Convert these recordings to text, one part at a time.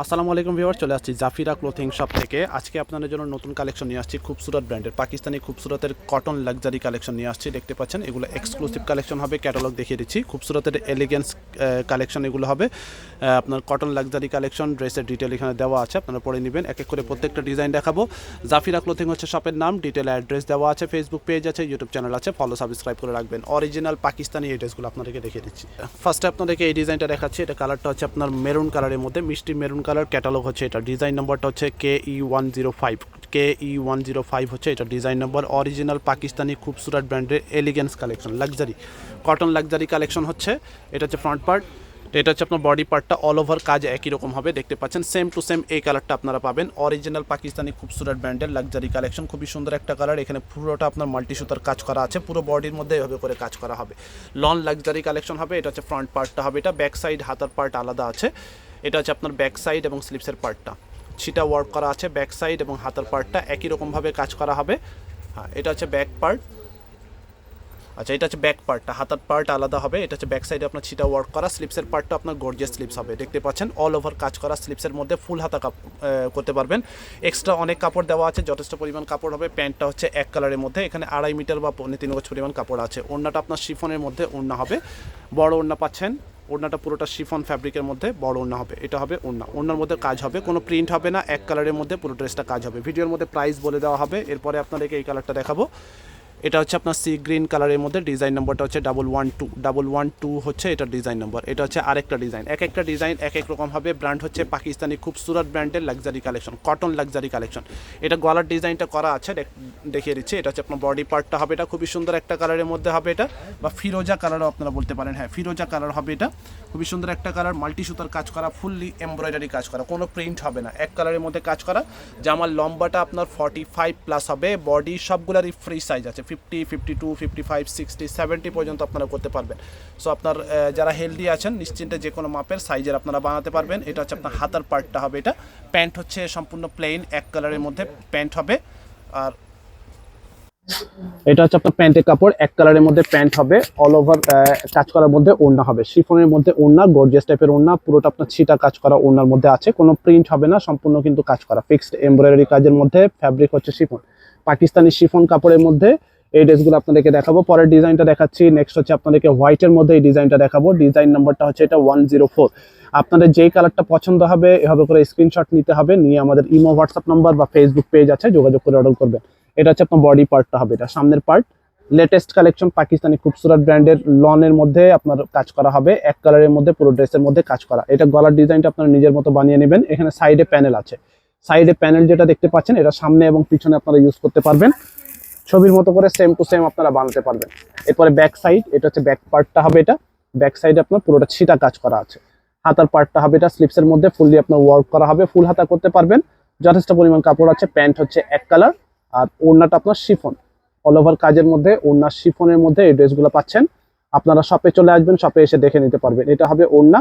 আসসালামু আলাইকুম ভিউয়ার, চলে আসছি জাফিরা ক্লোথিং শপ থেকে। আজকে আপনাদের জন্য নতুন কালেকশন নিয়ে আসছি। খুবসুরত ব্র্যান্ডের পাকিস্তানি খুবসুরতের কটন লাক্সারি কালেকশন নিয়ে আসছি। দেখতে পাচ্ছেন এগুলো এক্সক্লুসিভ কালেকশন হবে। ক্যাটালগ দেখিয়ে দিচ্ছি। খুবসুরতের এলিগেন্স কালেকশন এগুলো হবে। আপনার কটন লাক্সারি কালেকশন, ড্রেসের ডিটেল এখানে দেওয়া আছে, আপনারা পড়ে নেবেন। এক এক করে প্রত্যেকটা ডিজাইন দেখাবো। জাফিরা ক্লোথিং হচ্ছে শপের নাম। ডিটেল অ্যাড্রেস দেওয়া আছে, ফেসবুক পেজ আছে, ইউটিউব চ্যানেল আছে, ফলো সাবস্ক্রাইব করে রাখবেন। অরিজিনাল পাকিস্তানি এই ড্রেসগুলো আপনাদেরকে দেখিয়ে দিচ্ছি। ফার্স্টে আপনাদেরকে এই ডিজাইনটা দেখাচ্ছি। এটা কালারটা হচ্ছে আপনার মেরুন কালারের মধ্যে, মিষ্টি মেরুন কালার। ক্যাটালগ হচ্ছে এটা, ডিজাইন নম্বরটা হচ্ছে KE105 হচ্ছে এটা ডিজাইন নম্বর। অরিজিনাল পাকিস্তানি খুবসুরত ব্র্যান্ডের elegance collection, luxury cotton luxury collection হচ্ছে। এটা হচ্ছে ফ্রন্ট পার্ট, এটা হচ্ছে আপনার বডি পার্টটা। অল ওভার কাজ একই রকম হবে, দেখতে পাচ্ছেন সেম টু সেম এই কালারটা আপনারা পাবেন। অরিজিনাল পাকিস্তানি খুবসুরত ব্র্যান্ডের লাক্সারি কালেকশন, খুবই সুন্দর একটা কালার। এখানে পুরোটা আপনার মাল্টি সুতার কাজ করা আছে, পুরো বডির মধ্যে এভাবে করে কাজ করা হবে। লন লাক্সারি কালেকশন হবে। এটা হচ্ছে ফ্রন্ট পার্টটা হবে, এটা ব্যাক সাইড হাতার পার্ট আলাদা আছে। এটা হচ্ছে আপনার ব্যাক সাইড এবং স্লিপসের পার্টটা ছিটা ওয়ার্ক করা আছে। ব্যাক সাইড এবং হাতার পার্টটা একই রকমভাবে কাজ করা হবে। হ্যাঁ, এটা হচ্ছে ব্যাক পার্ট। আচ্ছা, এটা হচ্ছে ব্যাক পার্টটা, হাতার পার্ট আলাদা হবে। এটা হচ্ছে ব্যাক সাইডে আপনার ছিটা ওয়ার্ক করা। স্লিপসের পার্টটা আপনার গর্জিয়াস স্লিপস হবে, দেখতে পাচ্ছেন অল ওভার কাজ করা। স্লিপসের মধ্যে ফুল হাতা করতে পারবেন। এক্সট্রা অনেক কাপড় দেওয়া আছে, যথেষ্ট পরিমাণ কাপড় হবে। প্যান্টটা হচ্ছে এক কালারের মধ্যে, এখানে 2.5 মিটার বা 3 গজ পরিমাণ কাপড় আছে। ওড়নাটা আপনার শিফনের মধ্যে ওড়না হবে, বড় ওড়না পাচ্ছেন। ওড়নাটা পুরোটা শিফন ফ্যাব্রিকের মধ্যে বড় ওড়না হবে। এটা হবে ওড়না, ওড়নার মধ্যে কাজ হবে, কোনো প্রিন্ট হবে না, এক কালারের মধ্যে পুরো ড্রেসটা কাজ হবে। ভিডিওর মধ্যে প্রাইস বলে দেওয়া হবে। এরপরে আপনাদেরকে এই কালারটা দেখাবো। এটা হচ্ছে আপনার সি গ্রিন কালারের মধ্যে, ডিজাইন নম্বরটা হচ্ছে 112 হচ্ছে এটা ডিজাইন নম্বর। এটা হচ্ছে আরেকটা ডিজাইন, এক একটা ডিজাইন এক এক রকম হবে। ব্র্যান্ড হচ্ছে পাকিস্তানি খুবসুরত ব্র্যান্ডের luxury collection, cotton luxury collection. এটা গলার ডিজাইনটা করা আছে, দেখিয়ে দিচ্ছি। এটা হচ্ছে আপনার বডি পার্টটা হবে, এটা খুবই সুন্দর একটা কালারের মধ্যে হবে এটা, বা ফিরোজা কালারও আপনারা বলতে পারেন। হ্যাঁ, ফিরোজা কালার হবে এটা, খুবই সুন্দর একটা কালার। মাল্টি সুতার কাজ করা, ফুললি এমব্রয়ডারি কাজ করা, কোনো প্রিন্ট হবে না, এক কালারের মধ্যে কাজ করা। জামার লম্বাটা আপনার 45 প্লাস হবে। বডি সবগুলারই ফ্রি সাইজ আছে, 50, 52, 55, 60, 70 পর্যন্ত আপনারা করতে পারবেন। সো আপনার যারা হেলদি আছেন নিশ্চিন্তে যে কোনো মাপের সাইজের আপনারা বানাতে পারবেন। এটা হচ্ছে আপনার হাতার পার্টটা হবে এটা। প্যান্ট হচ্ছে সম্পূর্ণ প্লেন এক কালারের মধ্যে প্যান্ট হবে। আর এটা হচ্ছে আপনার প্যান্টের কাপড়, এক কালারের মধ্যে প্যান্ট হবে। অল ওভার কাজ করার মধ্যে ওড়না হবে, শিফনের মধ্যে ওড়না, গর্জিয়াস টাইপের ওড়না। পুরোটা আপনার ছিটা কাজ করা ওড়নার মধ্যে আছে, কোনো প্রিন্ট হবে না, সম্পূর্ণ কিন্তু কাজ করা ফিক্সড এমব্রয়ডারি কাজের মধ্যে। ফ্যাব্রিক হচ্ছে শিফন, পাকিস্তানি শিফন কাপড়ের মধ্যে এই ড্রেসগুলো আপনাদেরকে দেখাবো। পরের ডিজাইনটা দেখাচ্ছি। নেক্সট হচ্ছে আপনাদেরকে হোয়াইটের মধ্যে এই ডিজাইনটা দেখাবো। ডিজাইন নাম্বারটা হচ্ছে এটা 104। আপনাদের যেই কালারটা পছন্দ হবে এভাবে করে স্ক্রিনশট নিতে হবে, নিয়ে আমাদের ইমো হোয়াটসঅ্যাপ নাম্বার বা ফেসবুক পেজ আছে, যোগাযোগ করে অর্ডার করবেন। এটা হচ্ছে আপনার বডি পার্টটা হবে, এটা সামনের পার্ট। লেটেস্ট কালেকশন পাকিস্তানি খুবসুরত ব্র্যান্ডের লনের মধ্যে আপনার কাজ করা হবে, এক কালারের মধ্যে পুরো ড্রেসের মধ্যে কাজ করা। এটা গলার ডিজাইনটা আপনারা নিজের মতো বানিয়ে নেবেন। এখানে সাইডে প্যানেল আছে, সাইডে প্যানেল যেটা দেখতে পাচ্ছেন এটা সামনে এবং পিছনে আপনারা ইউজ করতে পারবেন। ছবির মতো করে সেম টু সেম আপনারা বানাতে পারবেন। এরপরে ব্যাক সাইড, এটা হচ্ছে ব্যাক পার্টটা হবে এটা। ব্যাক সাইডে আপনার পুরোটা ছিটা কাজ করা আছে। হাতার পার্টটা হবে এটা, স্লিপসের মধ্যে ফুললি আপনার ওয়ার্ক করা হবে, ফুল হাতা করতে পারবেন, যথেষ্ট পরিমাণ কাপড় আছে। প্যান্ট হচ্ছে এক কালার, আর ওড়নাটা আপনার শিফন, অল ওভার কাজের মধ্যে ওড়না শিফনের মধ্যে এই ড্রেসগুলো পাচ্ছেন। আপনারা শপে চলে আসবেন, শপে এসে দেখে নিতে পারবেন। এটা হবে ওড়না,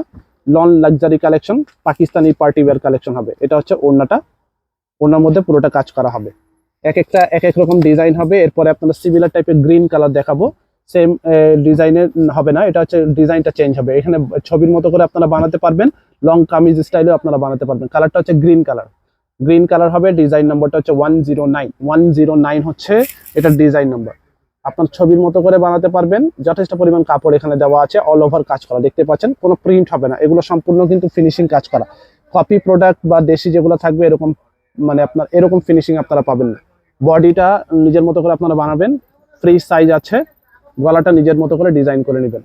lawn luxury collection, Pakistani party wear collection হবে। এটা হচ্ছে ওড়নাটা, ওড়নার মধ্যে পুরোটা কাজ করা হবে। এক একটা এক এক রকম ডিজাইন হবে। এরপরে আপনারা সিমিলার টাইপের গ্রিন কালার দেখাবো, সেম ডিজাইনের হবে না, এটা হচ্ছে ডিজাইনটা চেঞ্জ হবে। এখানে ছবির মতো করে আপনারা বানাতে পারবেন, লং কামিজ স্টাইলেও আপনারা বানাতে পারবেন। কালারটা হচ্ছে গ্রিন কালার, গ্রিন কালার হবে। ডিজাইন নাম্বারটা হচ্ছে 109 হচ্ছে এটার ডিজাইন নাম্বার। আপনার ছবির মতো করে বানাতে পারবেন, যথেষ্ট পরিমাণ কাপড় এখানে দেওয়া আছে, অল ওভার কাজ করা, দেখতে পাচ্ছেন কোনো প্রিন্ট হবে না। এগুলো সম্পূর্ণ কিন্তু ফিনিশিং কাজ করা। কপি প্রোডাক্ট বা দেশি যেগুলো থাকবে এরকম মানে আপনার এরকম ফিনিশিং আপনারা পাবেন না। বডিটা নিজের মতো করে আপনারা বানাবেন, ফ্রি সাইজ আছে। গলাটা নিজের মতো করে ডিজাইন করে নেবেন।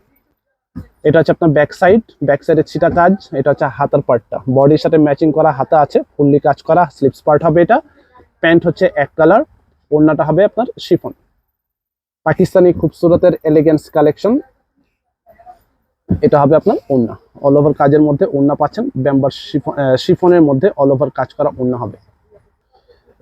এটা হচ্ছে আপনার ব্যাক সাইড, ব্যাক সাইডের ছিটা কাজ। এটা হচ্ছে হাতার পার্টটা, বডির সাথে ম্যাচিং করা হাতা আছে, ফুললি কাজ করা। স্লিপস পার্ট হবে এটা। প্যান্ট হচ্ছে এক কালার, ওড়নাটা হবে আপনার শিফন। পাকিস্তানি খুবসুরতের এলিগেন্স কালেকশন, এটা হবে আপনার ওড়না। অল ওভার কাজের মধ্যে ওড়না পাচ্ছেন, ব্যাম্বার শিফনের মধ্যে অল ওভার কাজ করা ওড়না হবে।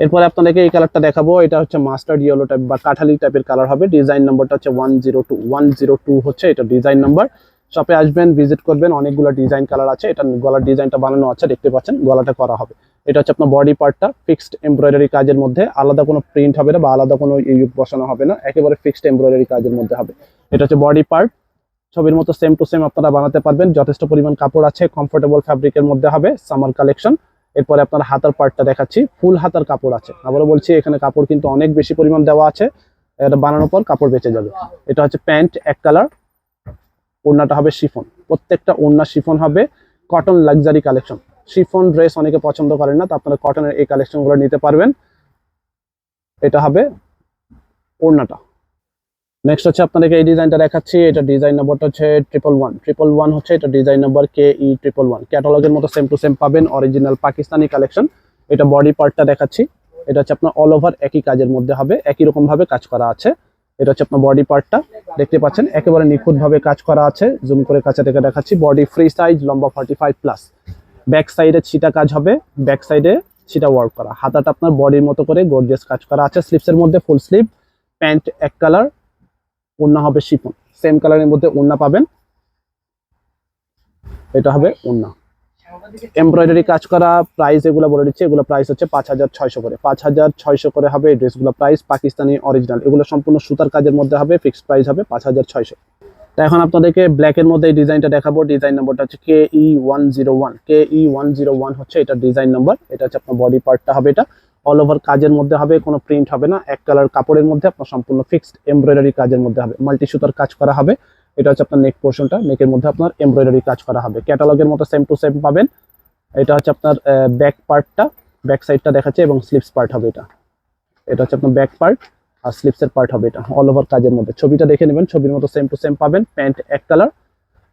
এরপরে আপনাদেরকে এই কালারটা দেখাবো। এটা হচ্ছে মাস্টার্ড ইয়েলো টাইপ বা কাঠালি টাইপের কালার হবে। ডিজাইন নাম্বারটা হচ্ছে 102 হচ্ছে এটা ডিজাইন নাম্বার। শপে আসবেন, ভিজিট করবেন, অনেকগুলো ডিজাইন কালার আছে। এটা গলার ডিজাইনটা বানানো আছে, দেখতে পাচ্ছেন গলাটা করা হবে। এটা হচ্ছে আপনার বডি পার্টটা, ফিক্সড এমব্রয়ডারি কাজের মধ্যে, আলাদা কোনো প্রিন্ট হবে না বা আলাদা কোনো ইউক বসানো হবে না, একেবারে ফিক্সড এমব্রয়ডারি কাজের মধ্যে হবে। এটা হচ্ছে বডি পার্ট। ছবির মতো সেম টু সেম আপনারা বানাতে পারবেন। যথেষ্ট পরিমাণ কাপড় আছে, কমফোর্টেবল ফ্যাব্রিকের মধ্যে হবে, সামার কালেকশন। এরপরে আপনার হাতার পার্টটা দেখাচ্ছি, ফুল হাতার কাপড় আছে। আবারও বলছি, এখানে কাপড় কিন্তু অনেক বেশি পরিমাণ দেওয়া আছে, এটা বানানোর পর কাপড় বেঁচে যাবে। এটা হচ্ছে প্যান্ট এক কালার, ওড়নাটা হবে শিফন, প্রত্যেকটা ওড়না শিফন হবে, cotton luxury collection. Chiffon dress অনেকে পছন্দ করেন না, তো আপনারা কটনের এই কালেকশনগুলো নিতে পারবেন। এটা হবে ওড়নাটা। নেক্সট হচ্ছে আপনাদেরকে এই ডিজাইনটা দেখাচ্ছি, এটা ডিজাইন নাম্বারটা হচ্ছে 111 হচ্ছে এটা ডিজাইন নাম্বার KE111। ক্যাটালগের মতো সেম টু সেম পাবেন, অরিজিনাল পাকিস্তানি কালেকশন। এটা বডি পার্টটা দেখাচ্ছি, এটা হচ্ছে আপনার অল ওভার একই কাজের মধ্যে হবে, একই রকম ভাবে কাজ করা আছে। এটা হচ্ছে আপনার বডি পার্টটা, দেখতে পাচ্ছেন একেবারে নিখুঁত ভাবে কাজ করা আছে। জুম করে কাছে থেকে দেখাচ্ছি, বডি ফ্রি সাইজ, লম্বা 45+। ব্যাক সাইডে ছিটা কাজ হবে, ব্যাক সাইডে ছিটা ওয়ার্ক করা। হাতাটা আপনার বডির মতো করে গর্জিয়াস কাজ করা আছে। স্লিপসের মধ্যে ফুল স্লিভ, প্যান্ট এক কালার, ওড়না হবে শিফন, সেম কালারের মধ্যে ওড়না পাবেন। এটা হবে ওড়না, এমব্রয়ডারি কাজ করা। প্রাইস এগুলো বলে দিচ্ছি, এগুলো প্রাইস হচ্ছে 5600 করে, 5600 করে হবে এই ড্রেসগুলো প্রাইস। পাকিস্তানি অরিজিনাল, এগুলো সম্পূর্ণ সুতার কাজের মধ্যে হবে, ফিক্সড প্রাইস হবে 5600। তো এখন আপনাদেরকে ব্ল্যাকের মধ্যে এই ডিজাইনটা দেখাবো। ডিজাইন নাম্বারটা হচ্ছে KE101 হচ্ছে এটা ডিজাইন নাম্বার। এটা হচ্ছে আপনার বডি পার্টটা হবে, এটা অল ওভার কাজের মধ্যে হবে, কোনো প্রিন্ট হবে না, এক কালার কাপড়ের মধ্যে আপনার সম্পূর্ণ ফিক্সড এমব্রয়ডারি কাজের মধ্যে হবে, মাল্টি সুতার কাজ করা হবে। এটা হচ্ছে আপনার নেক পোর্শনটা, নেকের মধ্যে আপনার এমব্রয়ডারি কাজ করা হবে, ক্যাটালগের মতো সেম টু সেম পাবেন। এটা হচ্ছে আপনার ব্যাক পার্টটা, ব্যাক সাইডটা দেখাচ্ছে, এবং স্লিপস পার্ট হবে এটা। এটা হচ্ছে আপনার ব্যাক পার্ট, আর স্লিপসের পার্ট হবে এটা, অল ওভার কাজের মধ্যে। ছবিটা দেখে নেবেন, ছবির মতো সেম টু সেম পাবেন। প্যান্ট এক কালার,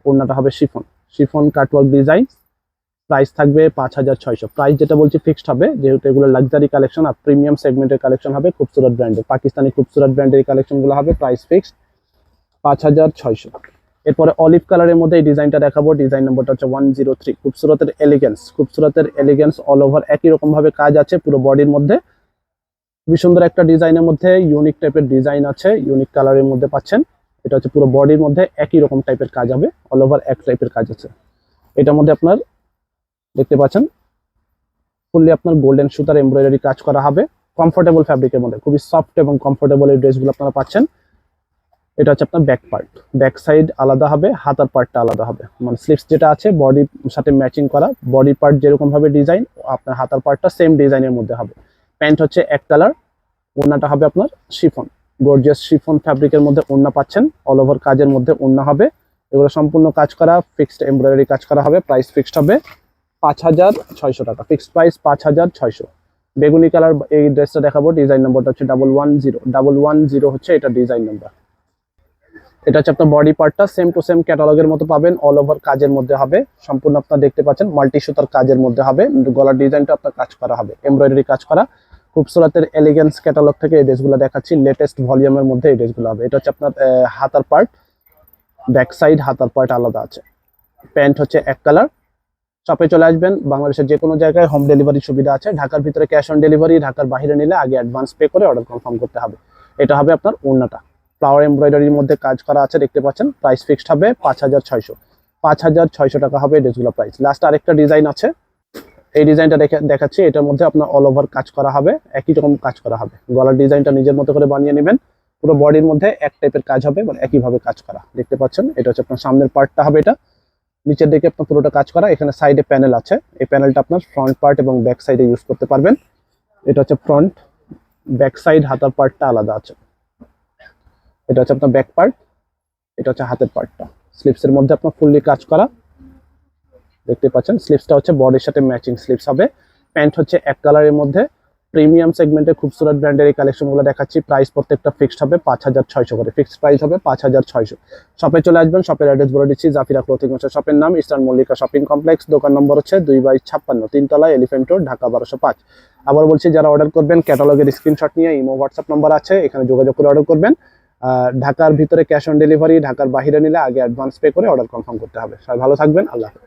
ওড়নাটা হবে chiffon, chiffon cutwork design. Price থাকবে 5600। প্রাইস যেটা বলছি ফিক্সড হবে, যেহেতু এগুলো লাক্সারি কালেকশন আর প্রিমিয়াম সেগমেন্টের কালেকশন হবে, খুবসুরত ব্র্যান্ডের, পাকিস্তানি খুবসুরত ব্র্যান্ডের এই কালেকশনগুলো হবে, প্রাইস ফিক্সড 5600। এরপরে অলিভ কালারের মধ্যে এই ডিজাইনটা দেখাবো। ডিজাইন নাম্বারটা হচ্ছে 103। খুবসুরতের এলিগেন্স, খুবসুরতের এলিগেন্স, অল ওভার একই রকম ভাবে কাজ আছে পুরো বডির মধ্যে। খুবই সুন্দর একটা ডিজাইনের মধ্যে, ইউনিক টাইপের ডিজাইন আছে, ইউনিক কালারের মধ্যে পাচ্ছেন। এটা হচ্ছে পুরো বডির মধ্যে একই রকম টাইপের কাজ হবে, অল ওভার এক টাইপের কাজ আছে। এটার মধ্যে আপনার দেখতে পাচ্ছেন ফুললি আপনার গোল্ডেন সুতার এমব্রয়ডারি কাজ করা হবে, কমফোর্টেবল ফ্যাব্রিকের মধ্যে, খুবই সফট এবং কমফোর্টেবল এই ড্রেসগুলো আপনারা পাচ্ছেন। এটা হচ্ছে আপনার ব্যাক পার্ট, ব্যাক সাইড আলাদা হবে, হাতার পার্টটা আলাদা হবে, মানে স্লিপস যেটা আছে বডির সাথে ম্যাচিং করা, বডি পার্ট যেরকম ভাবে ডিজাইন, আপনার হাতার পার্টটা সেম ডিজাইনের মধ্যে হবে। প্যান্ট হচ্ছে এক কালার, ওড়নাটা হবে আপনার শিফন, গর্জিয়াস শিফন ফ্যাব্রিকের মধ্যে ওড়না পাচ্ছেন, অল ওভার কাজের মধ্যে ওড়না হবে। এগুলো সম্পূর্ণ কাজ করা, ফিক্সড এমব্রয়ডারি কাজ করা হবে, প্রাইস ফিক্সড হবে 5600 টাকা, ফিক্সড প্রাইস 5600। বেগুনি কালার এই ড্রেসটা দেখাবো। ডিজাইন নাম্বারটা হচ্ছে 110 হচ্ছে এটা ডিজাইন নাম্বার। এটা হচ্ছে আপনার বডি পার্টটা, সেম টু সেম ক্যাটালগের মতো পাবেন, অল ওভার কাজের মধ্যে হবে, সম্পূর্ণ আপনার দেখতে পাচ্ছেন মাল্টি সুতার কাজের মধ্যে হবে। গলার ডিজাইনটা আপনার কাজ করা হবে, এমব্রয়ডারি কাজ করা। খুবসুরতের এলিগেন্স ক্যাটালগ থেকে এই ড্রেসগুলো দেখাচ্ছি, লেটেস্ট ভলিউমের মধ্যে এই ড্রেসগুলো হবে। এটা হচ্ছে আপনার হাতার পার্ট, ব্যাক সাইড হাতার পার্ট আলাদা আছে। প্যান্ট হচ্ছে এক কালার। শপে চলে আসবেন, বাংলাদেশের যে কোনো জায়গায় হোম ডেলিভারি সুবিধা আছে, ঢাকার ভিতরে ক্যাশ অন ডেলিভারি, ঢাকার বাইরে নিলে আগে অ্যাডভান্স পে করে অর্ডার কনফার্ম করতে হবে। এটা হবে আপনার ওড়নাটা, ফ্লাওয়ার এমব্রয়ডারির মধ্যে কাজ করা আছে, দেখতে পাচ্ছেন। প্রাইস ফিক্সড হবে 5600, 5600 টাকা হবে ড্রেসগুলো প্রাইস। লাস্ট আরেকটা ডিজাইন আছে, এই ডিজাইনটা দেখাচ্ছি। এটার মধ্যে আপনার অল ওভার কাজ করা হবে, একই রকম কাজ করা হবে। গলার ডিজাইনটা নিজের মতো করে বানিয়ে নেবেন, পুরো বডির মধ্যে এক টাইপের কাজ হবে, মানে একইভাবে কাজ করা, দেখতে পাচ্ছেন। এটা হচ্ছে আপনার সামনের পার্টটা হবে, এটা নিচের দিকে আপনার পুরোটা কাজ করা। এখানে সাইডে প্যানেল আছে, এই প্যানেলটা আপনার ফ্রন্ট পার্ট এবং ব্যাক সাইডে ইউজ করতে পারবেন। এটা হচ্ছে ফ্রন্ট, ব্যাক সাইড হাতার পার্টটা আলাদা আছে। এটা হচ্ছে আপনার ব্যাক পার্ট, এটা হচ্ছে হাতের পার্টটা। স্লিপসের মধ্যে আপনার ফুললি কাজ করা, দেখতে পাচ্ছেন। স্লিপসটা হচ্ছে বডির সাথে ম্যাচিং স্লিপস হবে। প্যান্ট হচ্ছে এক কালারের মধ্যে, প্রিমিয়াম সেগমেন্টের খুবসুরত ব্র্যান্ডের এই কালেকশনগুলো দেখাচ্ছি। প্রাইস প্রত্যেকটা ফিক্সড হবে 5600 করে, ফিক্সড প্রাইস হবে 5600। শপে চলে আসবেন, শপের অ্যাড্রেস বলে দিচ্ছি, জাফিরা ক্লোথিং হচ্ছে শপের নাম, ইস্টার্ন মল্লিকা শপিং কমপ্লেক্স, দোকান নম্বর হচ্ছে 2/56, 3তলা, এলিফ্যান্ট রোড, ঢাকা 1205। আবার বলছি, যারা অর্ডার করবেন ক্যাটালগের স্ক্রিনশট নিয়ে ইমো হোয়াটসঅ্যাপ নাম্বার আছে, এখানে যোগাযোগ করে অর্ডার করবেন। ঢাকার ভিতরে ক্যাশ অন ডেলিভারি, ঢাকার বাইরে নিলে আগে অ্যাডভান্স পে করে অর্ডার কনফার্ম করতে হবে। সবাই ভালো থাকবেন, আল্লাহ হাফেজ।